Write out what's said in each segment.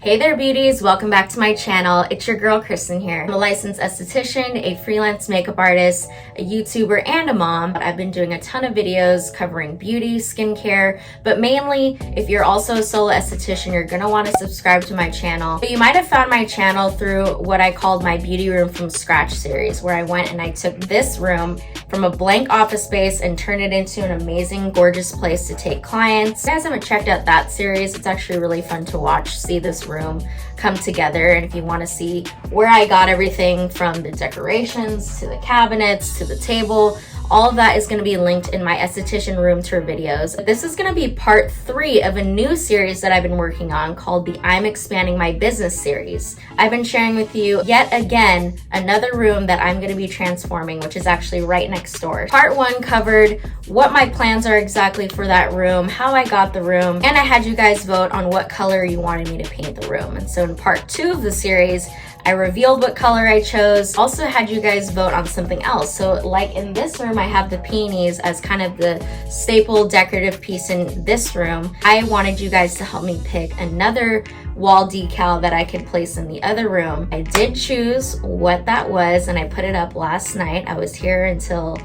Hey there beauties, welcome back to my channel. It's your girl Kristen here. I'm a licensed esthetician, a freelance makeup artist, a YouTuber, and a mom. I've been doing a ton of videos covering beauty, skincare, but mainly if you're also a solo esthetician, you're gonna want to subscribe to my channel. But you might have found my channel through what I called my Beauty Room from Scratch series, where I went and I took this room from a blank office space and turned it into an amazing, gorgeous place to take clients. If you guys haven't checked out that series, it's actually really fun to watch, see this room come together. And if you want to see where I got everything from the decorations to the cabinets to the table, all of that is going to be linked in my esthetician room tour videos. This is going to be part 3 of a new series that I've been working on called the I'm Expanding My Business series. I've been sharing with you yet again another room that I'm going to be transforming, which is actually right next door. Part 1 covered what my plans are exactly for that room, how I got the room, and I had you guys vote on what color you wanted me to paint the room. And so in part 2 of the series, I revealed what color I chose, also had you guys vote on something else. So like in this room, I have the peonies as kind of the staple decorative piece in this room. I wanted you guys to help me pick another wall decal that I could place in the other room. I did choose what that was and I put it up last night. I was here until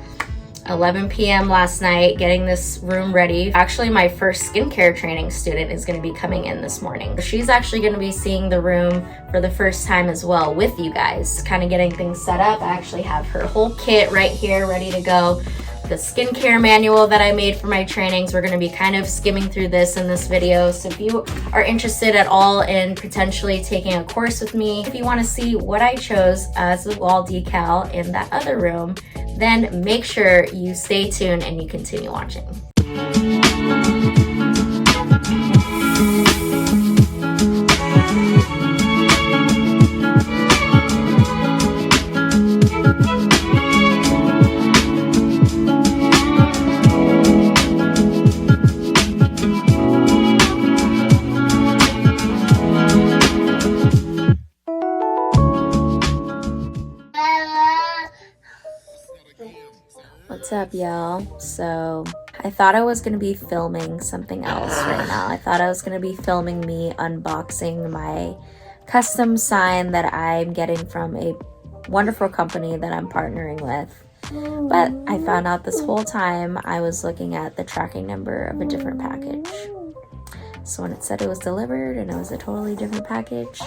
11 p.m. last night getting this room ready. Actually, my first skincare training student is going to be coming in this morning. She's actually going to be seeing the room for the first time as well with you guys, kind of getting things set up. I actually have her whole kit right here ready to go. The skincare manual that I made for my trainings, we're going to be kind of skimming through this in this video. So if you are interested at all in potentially taking a course with me, if you want to see what I chose as the wall decal in that other room, then make sure you stay tuned and you continue watching. What's up, y'all? So I thought I was going to be filming something else right now. I thought I was going to be filming me unboxing my custom sign that I'm getting from a wonderful company that I'm partnering with. But I found out this whole time I was looking at the tracking number of a different package. So when it said it was delivered and it was a totally different package,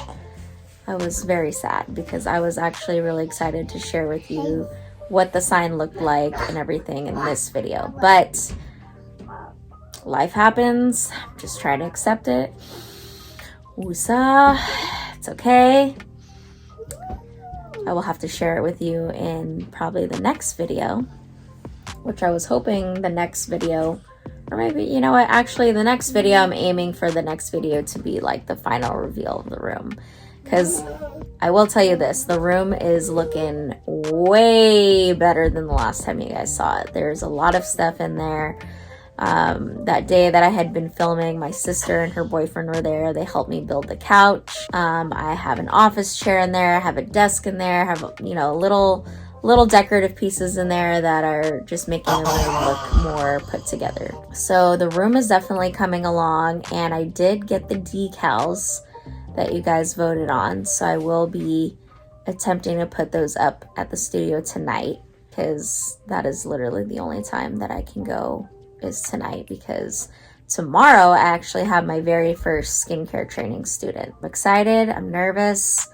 I was very sad because I was actually really excited to share with you what the sign looked like and everything in this video. But life happens. Just try to accept it. Woosah. It's okay. I will have to share it with you in probably the next video, which I was hoping the next video, or maybe, you know what, actually the next video, I'm aiming for the next video to be like the final reveal of the room. Because I will tell you this, the room is looking way better than the last time you guys saw it. There's a lot of stuff in there. That day that I had been filming, my sister and her boyfriend were there. They helped me build the couch. I have an office chair in there. I have a desk in there. I have, you know, little decorative pieces in there that are just making the room look more put together. So the room is definitely coming along, and I did get the decals that you guys voted on, so I will be attempting to put those up at the studio tonight, because that is literally the only time that I can go is tonight, because tomorrow I actually have my very first skincare training student. I'm excited, I'm nervous,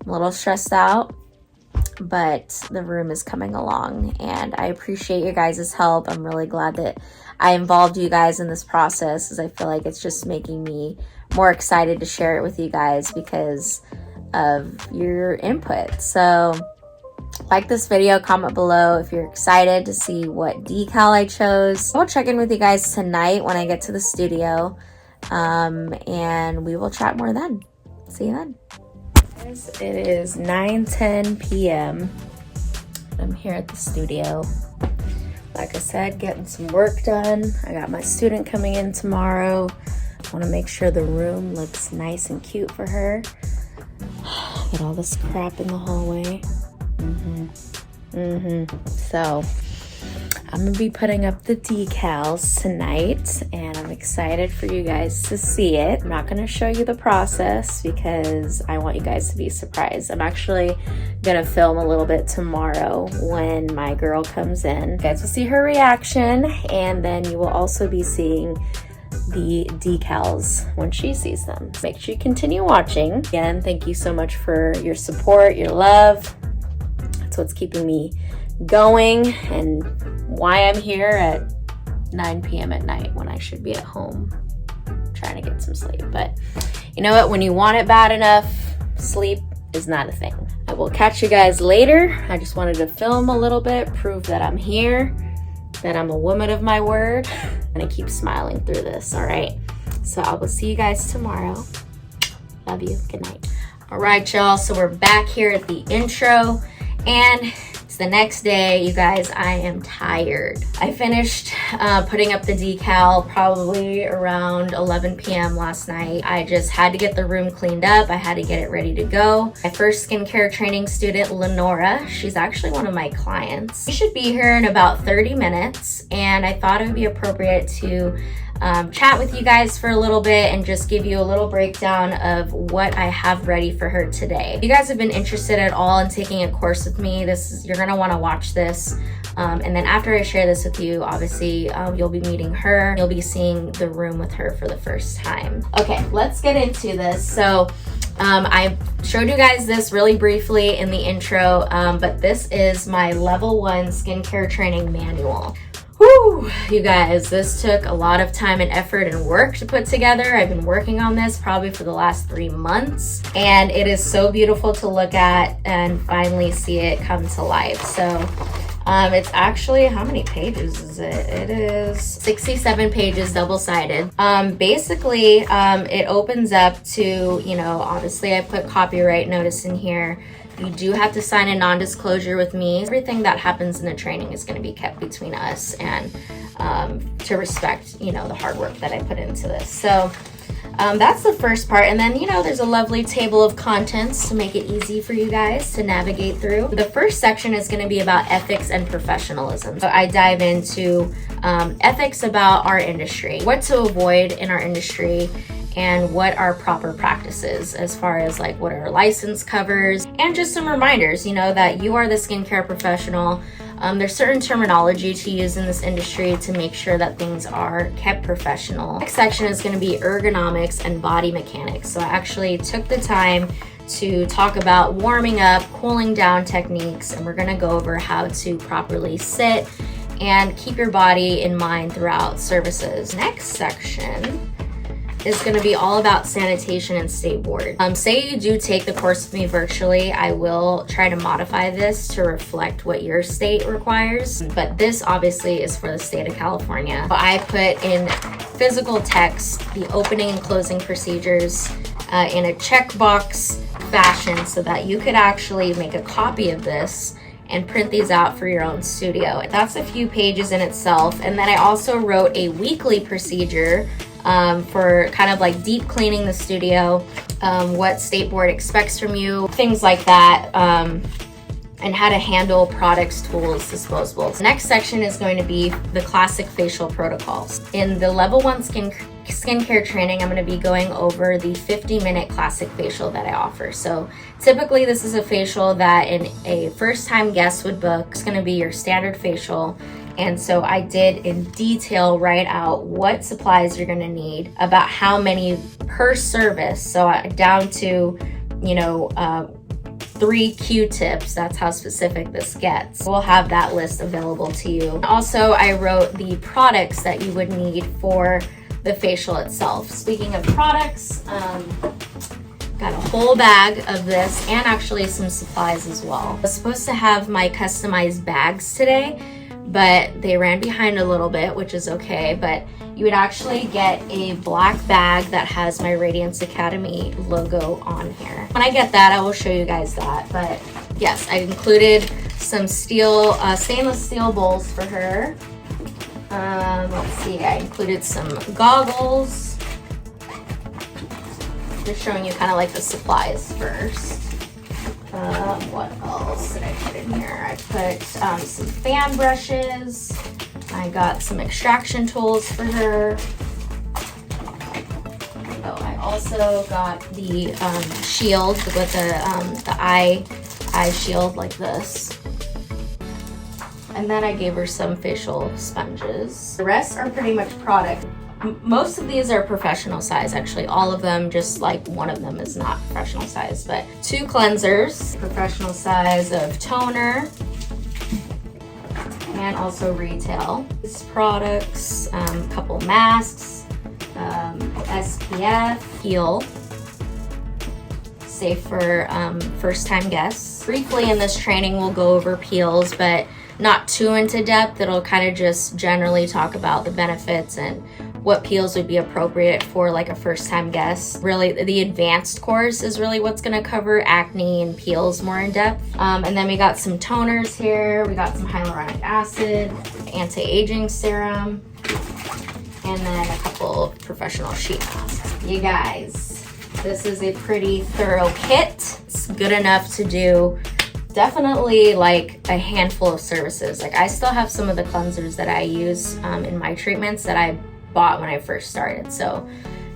I'm a little stressed out, but the room is coming along and I appreciate your guys' help. I'm really glad that I involved you guys in this process, as I feel like it's just making me more excited to share it with you guys because of your input. So like this video, comment below if you're excited to see what decal I chose. I'll check in with you guys tonight when I get to the studio, and we will chat more then. See you then. It is 9:10 p.m. I'm here at the studio. Like I said, getting some work done. I got my student coming in tomorrow. I want to make sure the room looks nice and cute for her. Get all this crap in the hallway. So I'm gonna be putting up the decals tonight, and I'm excited for you guys to see it. I'm not gonna show you the process because I want you guys to be surprised. I'm actually gonna film a little bit tomorrow when my girl comes in. You guys will see her reaction, and then you will also be seeing the decals when she sees them. Make sure you continue watching. Again, thank you so much for your support, your love. That's what's keeping me going and why I'm here at 9 p.m. at night when I should be at home trying to get some sleep. But you know what? When you want it bad enough, sleep is not a thing. I will catch you guys later. I just wanted to film a little bit, prove that I'm here, that I'm a woman of my word, and I keep smiling through this, all right? So I will see you guys tomorrow. Love you. Good night. All right, y'all. So we're back here at the intro, and it's the next day. You guys, I am tired. I finished putting up the decal probably around 11 p.m. last night. I just had to get the room cleaned up. I had to get it ready to go. My first skincare training student, Lenora, she's actually one of my clients. She should be here in about 30 minutes, and I thought it would be appropriate to chat with you guys for a little bit and just give you a little breakdown of what I have ready for her today. If you guys have been interested at all in taking a course with me, you're gonna wanna watch this. And then after I share this with you, obviously you'll be meeting her. You'll be seeing the room with her for the first time. Okay, let's get into this. So I showed you guys this really briefly in the intro, but this is my level 1 skincare training manual. Whew, you guys, this took a lot of time and effort and work to put together. I've been working on this probably for the last 3 months, and it is so beautiful to look at and finally see it come to life. So it's actually, how many pages is it? It is 67 pages, double-sided. Basically, it opens up to, you know, obviously I put copyright notice in here. You do have to sign a non-disclosure with me. Everything that happens in the training is going to be kept between us, and to respect, you know, the hard work that I put into this. So that's the first part. And then, you know, there's a lovely table of contents to make it easy for you guys to navigate through. The first section is going to be about ethics and professionalism. So I dive into ethics about our industry, what to avoid in our industry, and what are proper practices as far as like what our license covers, and just some reminders, you know, that you are the skincare professional. There's certain terminology to use in this industry to make sure that things are kept professional. Next section is going to be ergonomics and body mechanics. So I actually took the time to talk about warming up, cooling down techniques, and we're going to go over how to properly sit and keep your body in mind throughout services. Next section is going to be all about sanitation and state board. Say you do take the course with me virtually, I will try to modify this to reflect what your state requires, but this obviously is for the state of California. I put in physical text the opening and closing procedures in a checkbox fashion so that you could actually make a copy of this and print these out for your own studio. That's a few pages in itself. And then I also wrote a weekly procedure for kind of like deep cleaning the studio, what state board expects from you, things like that, and how to handle products, tools, disposables. The next section is going to be the classic facial protocols. In the level 1 skincare training, I'm going to be going over the 50-minute classic facial that I offer. So typically this is a facial that a first-time guest would book. It's going to be your standard facial. And so I did in detail write out what supplies you're gonna need, about how many per service. So down to, you know, 3 Q-tips. That's how specific this gets. We'll have that list available to you. Also, I wrote the products that you would need for the facial itself. Speaking of products, got a whole bag of this and actually some supplies as well. I was supposed to have my customized bags today, but they ran behind a little bit, which is okay. But you would actually get a black bag that has my Radiance Academy logo on here. When I get that, I will show you guys that. But yes, I included some stainless steel bowls for her. Let's see, I included some goggles. Just showing you kind of like the supplies first. What else did I put in here? I put some fan brushes. I got some extraction tools for her. Oh, I also got the shield with the eye shield like this. And then I gave her some facial sponges. The rest are pretty much product. Most of these are professional size, actually. All of them, just like one of them is not professional size, but 2 cleansers, professional size of toner, and also retail. These products, a couple masks, SPF, peel, safe for first-time guests. Briefly in this training, we'll go over peels, but not too into depth. It'll kind of just generally talk about the benefits and what peels would be appropriate for like a first-time guest. Really, the advanced course is really what's gonna cover acne and peels more in depth. And then we got some toners here. We got some hyaluronic acid, anti-aging serum, and then a couple of professional sheet masks. You guys, this is a pretty thorough kit. It's good enough to do definitely like a handful of services. Like I still have some of the cleansers that I use in my treatments that I bought when I first started. So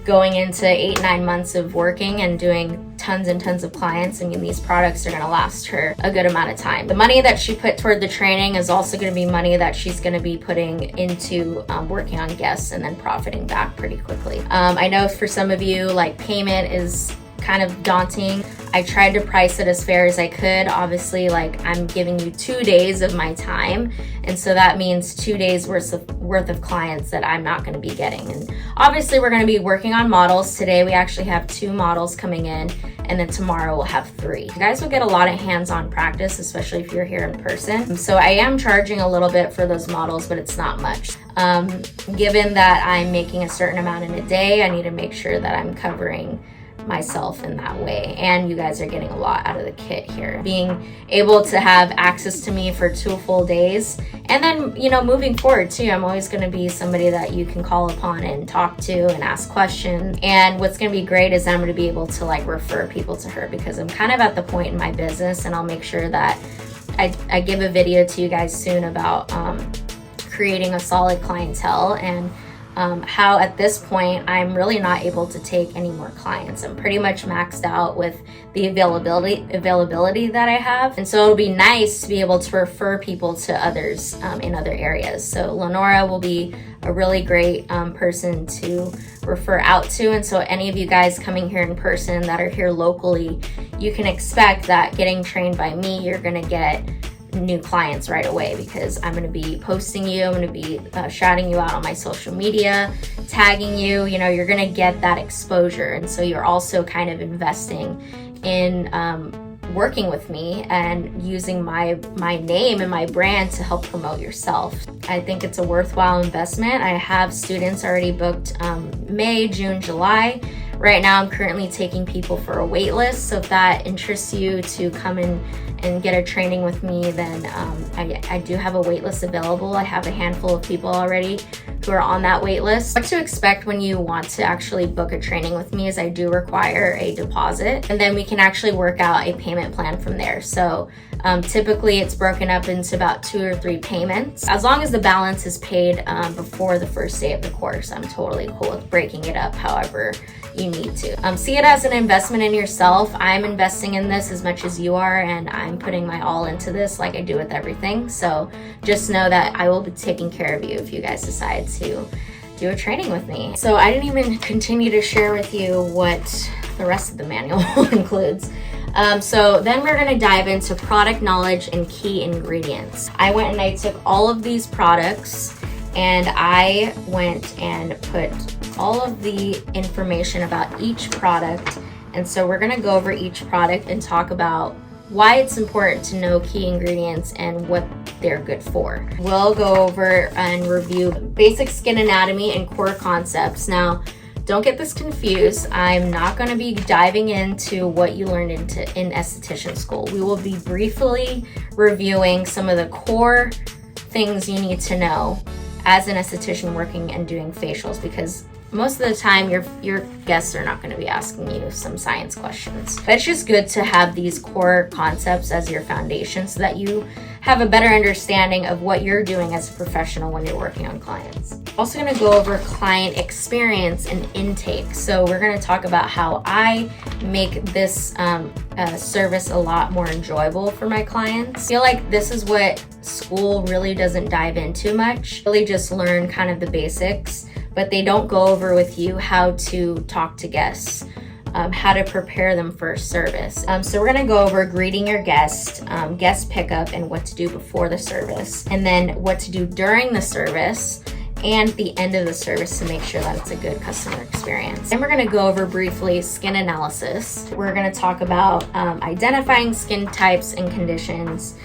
going into 8-9 months of working and doing tons and tons of clients, I mean, these products are gonna last her a good amount of time. The money that she put toward the training is also gonna be money that she's gonna be putting into working on guests and then profiting back pretty quickly. I know for some of you, like payment is kind of daunting. I tried to price it as fair as I could. Obviously, like I'm giving you 2 days of my time, and so that means 2 days worth of clients that I'm not going to be getting. And obviously, we're going to be working on models today. We actually have 2 models coming in, and then tomorrow we'll have 3. You guys will get a lot of hands-on practice, especially if you're here in person. So I am charging a little bit for those models, but it's not much. Given that I'm making a certain amount in a day, I need to make sure that I'm covering myself in that way, and you guys are getting a lot out of the kit here. Being able to have access to me for 2 full days, and then, you know, moving forward too, I'm always going to be somebody that you can call upon and talk to and ask questions. And what's going to be great is I'm going to be able to like refer people to her, because I'm kind of at the point in my business, and I'll make sure that I give a video to you guys soon about creating a solid clientele, and how at this point I'm really not able to take any more clients. I'm pretty much maxed out with the availability that I have, and so it'll be nice to be able to refer people to others in other areas. So Lenora will be a really great person to refer out to, and so any of you guys coming here in person that are here locally, you can expect that getting trained by me, you're gonna get new clients right away, because I'm going to be posting you, I'm going to be shouting you out on my social media, tagging you, you know, you're going to get that exposure. And so you're also kind of investing in working with me and using my name and my brand to help promote yourself. I think it's a worthwhile investment. I have students already booked May, June, July. Right now I'm currently taking people for a wait list, so if that interests you to come in and get a training with me, then I do have a wait list available. I have a handful of people already who are on that wait list. What to expect when you want to actually book a training with me is I do require a deposit, and then we can actually work out a payment plan from there. So typically it's broken up into about 2 or 3 payments. As long as the balance is paid before the first day of the course, I'm totally cool with breaking it up however you need to. See it as an investment in yourself. I'm investing in this as much as you are, and I'm putting my all into this like I do with everything. So just know that I will be taking care of you if you guys decide to do a training with me. So I didn't even continue to share with you what the rest of the manual includes. So then we're gonna dive into product knowledge and key ingredients. I went and I took all of these products and I went and put all of the information about each product. And so we're gonna go over each product and talk about why it's important to know key ingredients and what they're good for. We'll go over and review basic skin anatomy and core concepts. Now, don't get this confused. I'm not going to be diving into what you learned in esthetician school. We will be briefly reviewing some of the core things you need to know as an esthetician working and doing facials, because most of the time your guests are not going to be asking you some science questions. But it's just good to have these core concepts as your foundation so that you have a better understanding of what you're doing as a professional when you're working on clients. Also going to go over client experience and intake. So we're going to talk about how I make this service a lot more enjoyable for my clients. I feel like this is what school really doesn't dive into much. Really just learn kind of the basics, but they don't go over with you how to talk to guests, how to prepare them for service. So we're gonna go over greeting your guest, guest pickup, and what to do before the service, and then what to do during the service and the end of the service to make sure that it's a good customer experience. Then we're gonna go over briefly skin analysis. We're gonna talk about identifying skin types and conditions,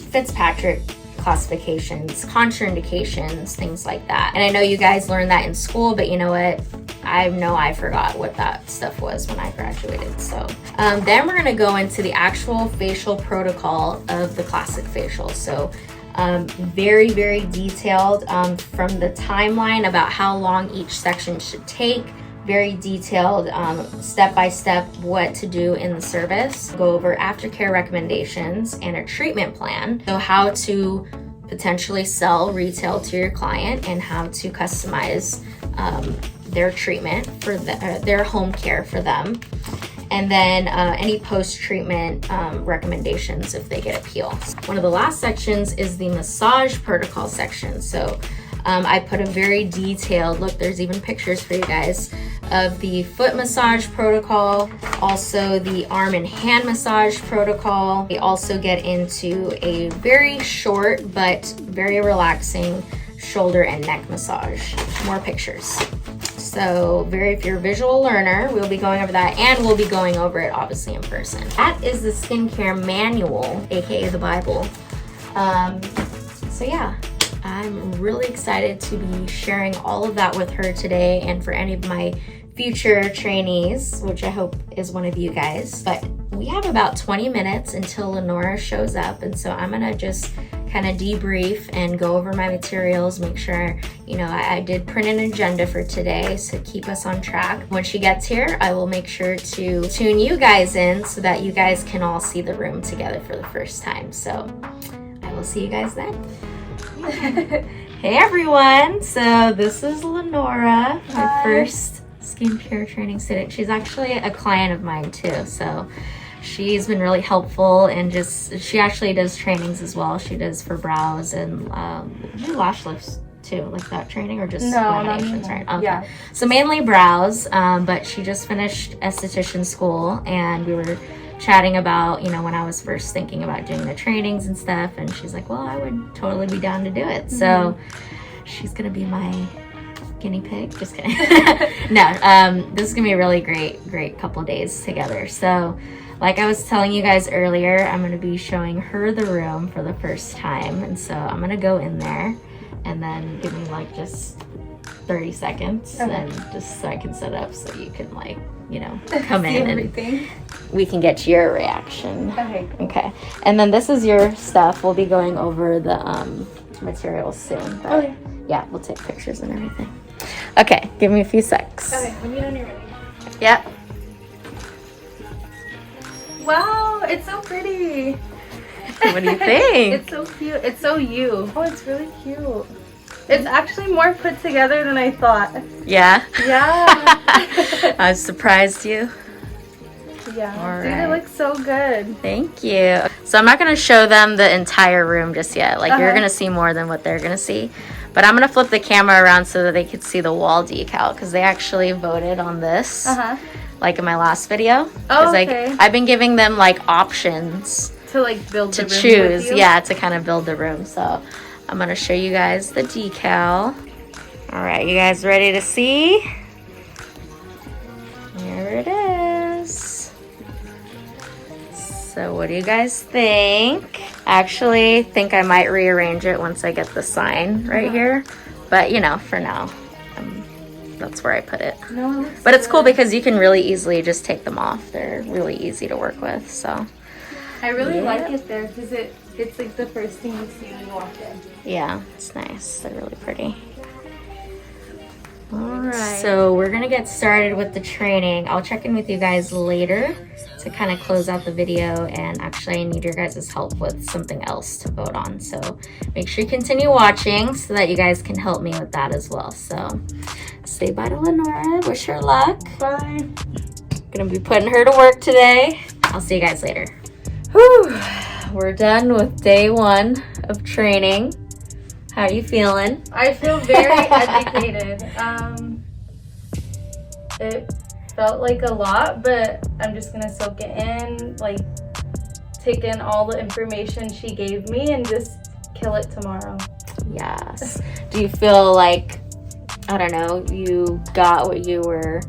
Fitzpatrick classifications, contraindications, things like that. And I know you guys learned that in school, but you know what? I forgot what that stuff was when I graduated. So then we're gonna go into the actual facial protocol of the classic facial. So very, very detailed from the timeline about how long each section should take, very detailed step-by-step what to do in the service. Go over aftercare recommendations and a treatment plan. So how to potentially sell retail to your client and how to customize their treatment for their home care for them. And then any post-treatment recommendations if they get appeals. One of the last sections is the massage protocol section. So I put a very detailed, look, there's even pictures for you guys, of the foot massage protocol, also the arm and hand massage protocol. We also get into a very short but very relaxing shoulder and neck massage. More pictures. So if you're a visual learner, we'll be going over that, and we'll be going over it obviously in person. That is the skincare manual, aka the Bible. So yeah, I'm really excited to be sharing all of that with her today and for any of my future trainees, which I hope is one of you guys. But we have about 20 minutes until Lenora shows up, and so I'm gonna just kind of debrief and go over my materials, make sure, you know, I did print an agenda for today to keep us on track. When she gets here, I will make sure to tune you guys in so that you guys can all see the room together for the first time. So I will see you guys then. Hey everyone, so this is Lenora, my first skincare training student. She's actually a client of mine too, so she's been really helpful, and she actually does trainings as well. She does for brows and lash lifts too, like that training, or just laminations, right? Okay. Yeah. So mainly brows, but she just finished esthetician school, and we were chatting about, you know, when I was first thinking about doing the trainings and stuff, and she's like, well, I would totally be down to do it. Mm-hmm. So she's gonna be my guinea pig. Just kidding. No, this is gonna be a really great couple days together. So like I was telling you guys earlier, I'm gonna be showing her the room for the first time, and so I'm gonna go in there and then give me like just 30 seconds, okay, and just so I can set up so you can, like, you know, come in and we can get your reaction. Okay. And then this is your stuff. We'll be going over the materials soon. But okay. Yeah, we'll take pictures and everything. Okay, give me a few secs. Okay, let me know when you're ready. Yep. Wow, it's so pretty. What do you think? It's so cute. It's so you. Oh, it's really cute. It's actually more put together than I thought. Yeah? Yeah. I was surprised you. Yeah. All Dude, right. it looks so good. Thank you. So I'm not going to show them the entire room just yet. Like, you're going to see more than what they're going to see. But I'm going to flip the camera around so that they could see the wall decal, because they actually voted on this, like in my last video. Oh, okay. Like, I've been giving them like options to like build the room to choose. with you? Yeah, to kind of build the room. So I'm going to show you guys the decal. All right, you guys ready to see? Here it is. So what do you guys think? I actually think I might rearrange it once I get the sign right here. But, you know, for now, that's where I put it. No, but it's cool because you can really easily just take them off. They're really easy to work with, so. I really like it there because it's like the first thing you see when you walk in. Yeah, it's nice. They're really pretty. All right. So we're gonna get started with the training. I'll check in with you guys later to kind of close out the video, and actually I need your guys' help with something else to vote on. So make sure you continue watching so that you guys can help me with that as well. So say bye to Lenora, wish her luck. Bye. Gonna be putting her to work today. I'll see you guys later. Whew, we're done with day 1 of training. How are you feeling? I feel very educated. It felt like a lot, but I'm just gonna soak it in, like take in all the information she gave me and just kill it tomorrow. Yes. Do you feel like, I don't know, you got what you were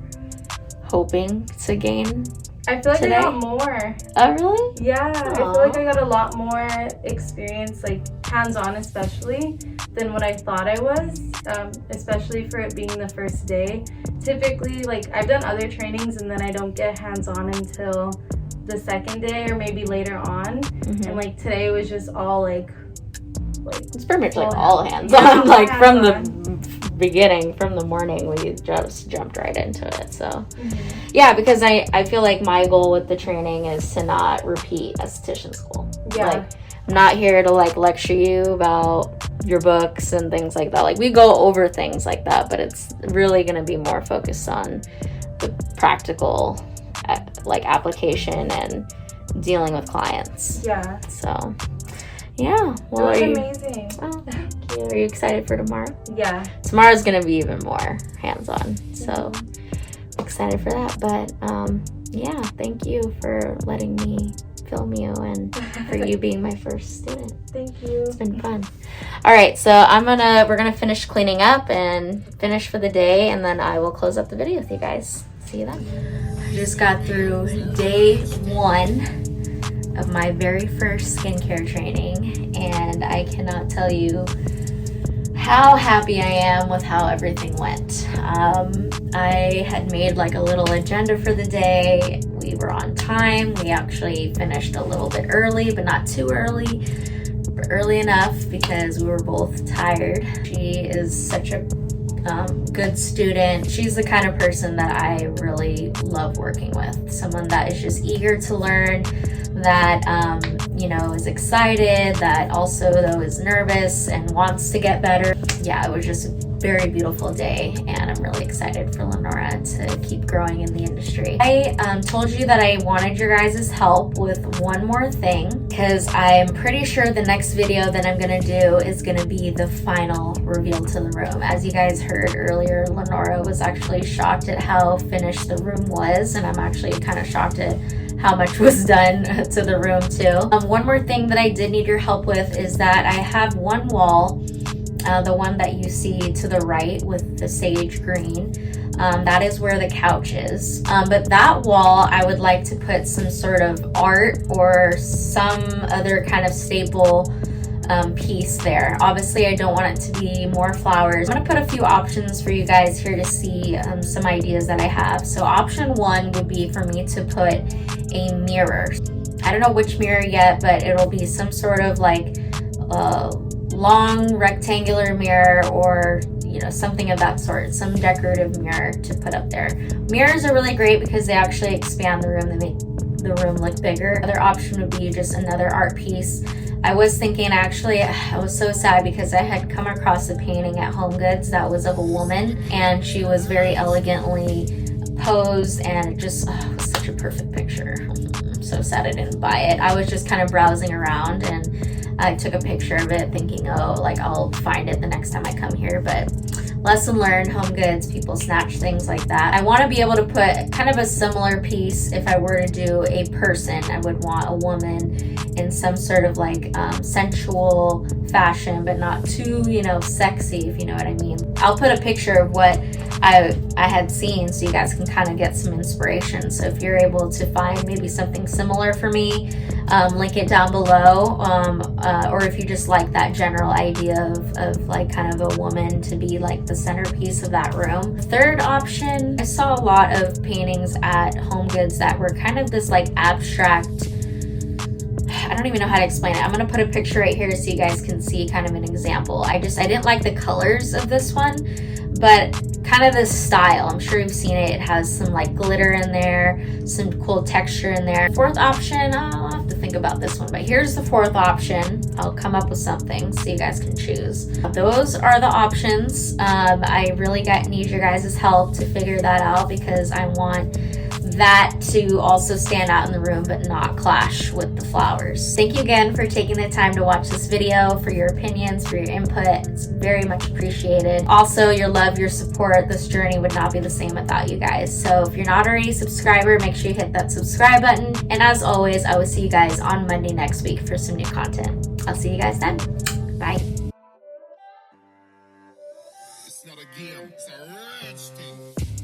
hoping to gain? I feel like today? I got more. Oh, really? Yeah, Aww. I feel like I got a lot more experience, like hands-on especially, than what I thought I was, especially for it being the first day. Typically, like, I've done other trainings and then I don't get hands-on until the second day or maybe later on. And like today was just all like it's pretty much like all hands-on, like from the beginning, from the morning, we just jumped right into it. So yeah, because I feel like my goal with the training is to not repeat esthetician school. Like, I'm not here to like lecture you about your books and things like that. Like, we go over things like that, but it's really going to be more focused on the practical like application and dealing with clients. Yeah. So yeah, well, it was amazing. Oh, thank you. Are you excited for tomorrow? Yeah. Tomorrow's gonna be even more hands-on, so excited for that. But yeah, thank you for letting me film you and for you being my first student. Thank you. It's been fun. All right, so we're gonna finish cleaning up and finish for the day, and then I will close up the video with you guys. See you then. I just got through day 1 of my very first skincare training, and I cannot tell you how happy I am with how everything went. I had made like a little agenda for the day. We were on time. We actually finished a little bit early, but not too early, but early enough because we were both tired. She is such a good student. She's the kind of person that I really love working with. Someone that is just eager to learn, that you know, is excited, that also though is nervous and wants to get better. Yeah, it was just a very beautiful day, and I'm really excited for Lenora to keep growing in the industry. I told you that I wanted your guys' help with one more thing, because I'm pretty sure the next video that I'm gonna do is gonna be the final reveal to the room. As you guys heard earlier, Lenora was actually shocked at how finished the room was, and I'm actually kind of shocked at how much was done to the room too. One more thing that I did need your help with is that I have one wall, the one that you see to the right with the sage green. That is where the couch is. But that wall, I would like to put some sort of art or some other kind of staple piece there. Obviously, I don't want it to be more flowers. I'm gonna put a few options for you guys here to see some ideas that I have. So option 1 would be for me to put a mirror. I don't know which mirror yet, but it'll be some sort of like long rectangular mirror, or you know, something of that sort, some decorative mirror to put up there. Mirrors are really great because they actually expand the room, they make the room look bigger. Another option would be just another art piece. I was thinking, actually, I was so sad because I had come across a painting at Home Goods that was of a woman, and she was very elegantly posed, and it just was such a perfect picture. I'm so sad I didn't buy it. I was just kind of browsing around and I took a picture of it thinking, oh, like I'll find it the next time I come here, but lesson learned, Home Goods, people snatch things like that. I want to be able to put kind of a similar piece. If I were to do a person, I would want a woman in some sort of like sensual fashion, but not too, you know, sexy, if you know what I mean. I'll put a picture of what I had seen so you guys can kind of get some inspiration. So if you're able to find maybe something similar for me, link it down below, or if you just like that general idea of like kind of a woman to be like the centerpiece of that room. Third option, I saw a lot of paintings at Home Goods that were kind of this like abstract, I don't even know how to explain it. I'm gonna put a picture right here so you guys can see kind of an example. I didn't like the colors of this one, but kind of this style. I'm sure you've seen it. It has some like glitter in there, some cool texture in there. Fourth option, I'll have to think about this one, but here's the fourth option. I'll come up with something so you guys can choose. Those are the options. I really need your guys' help to figure that out because I want that to also stand out in the room but not clash with the flowers. Thank you again for taking the time to watch this video, for your opinions, for your input. It's very much appreciated. Also, your love, your support. This journey would not be the same without you guys. So if you're not already a subscriber, make sure you hit that subscribe button. And as always, I will see you guys on Monday next week for some new content. I'll see you guys then. Bye. It's not a game, it's a rich thing.